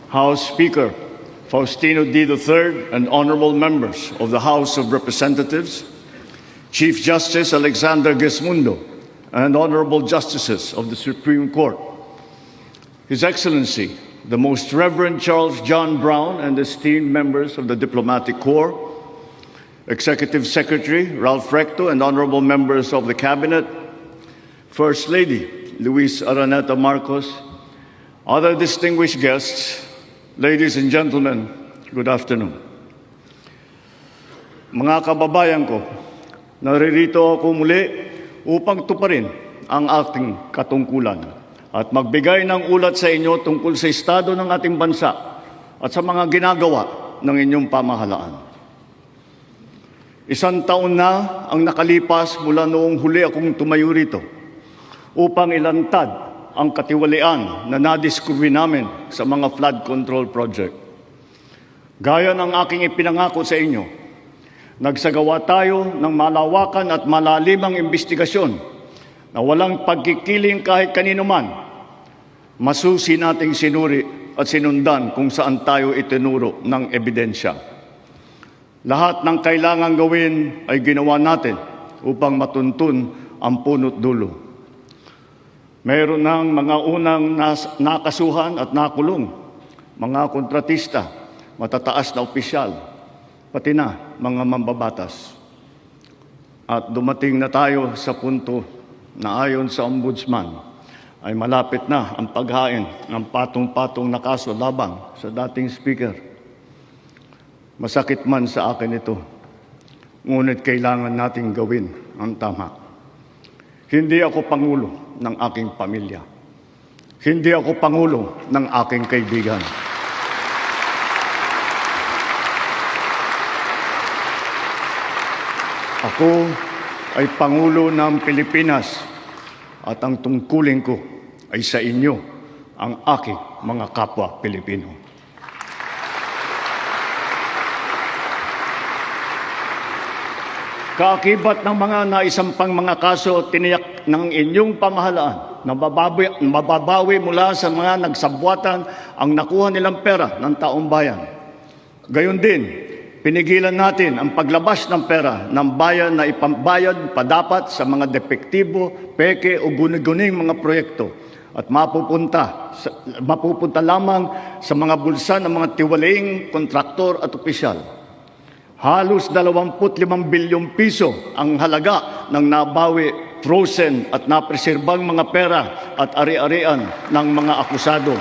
House Speaker Faustino D. III, and honorable members of the House of Representatives, Chief Justice Alexander Gesmundo, and honorable justices of the Supreme Court, His Excellency, the Most Reverend Charles John Brown, and esteemed members of the Diplomatic Corps, Executive Secretary Ralph Recto, and honorable members of the Cabinet, First Lady Luis Araneta Marcos, other distinguished guests, ladies and gentlemen, good afternoon. Mga kababayan ko, naririto ako muli upang tuparin ang ating katungkulan at magbigay ng ulat sa inyo tungkol sa estado ng ating bansa at sa mga ginagawa ng inyong pamahalaan. Isang taon na ang nakalipas mula noong huli akong tumayo rito upang ilantad ang katiwalian na nadiskubre namin sa mga flood control project. Gaya ng aking ipinangako sa inyo, nagsagawa tayo ng malawakan at malalimang investigasyon na walang pagkikiling kahit kanino man. Masusi nating sinuri at sinundan kung saan tayo itinuro ng ebidensya. Lahat ng kailangang gawin ay ginawa natin upang matuntun ang punot dulo. Mayroon ng mga unang nakasuhan at nakulong, mga kontratista, matataas na opisyal, pati na mga mambabatas. At dumating na tayo sa punto na ayon sa Ombudsman ay malapit na ang paghain ng patong-patong na kaso laban sa dating speaker. Masakit man sa akin ito, ngunit kailangan nating gawin ang tama. Hindi ako pangulo ng aking pamilya. Hindi ako pangulo ng aking kaibigan. Ako ay pangulo ng Pilipinas at ang tungkulin ko ay sa inyo, ang aking mga kapwa Pilipino. Kaakibat ng mga naisampang mga kaso, tiniyak ng inyong pamahalaan na mababawi mula sa mga nagsabwatan ang nakuha nilang pera ng taong bayan. Gayon din, pinigilan natin ang paglabas ng pera ng bayan na ipambayad padapat sa mga depektibo, peke o guni-guning mga proyekto at mapupunta lamang sa mga bulsa ng mga tiwalaing kontraktor at opisyal. Halos 25 bilyong piso ang halaga ng nabawi, frozen at napreserbang mga pera at ari-arian ng mga akusado.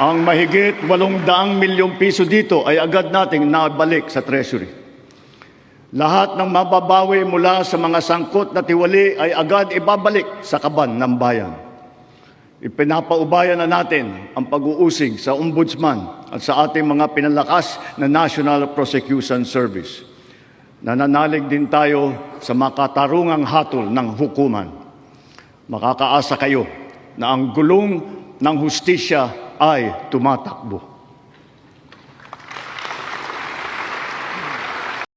Ang mahigit 800 milyong piso dito ay agad nating nabalik sa Treasury. Lahat ng mababawi mula sa mga sangkot na tiwali ay agad ibabalik sa kaban ng bayan. Ipinapaubayan na natin ang pag-uusig sa Ombudsman at sa ating mga pinalakas na National Prosecution Service. Nananalig din tayo sa makatarungang hatol ng hukuman. Makakaasa kayo na ang gulong ng hustisya ay tumatakbo.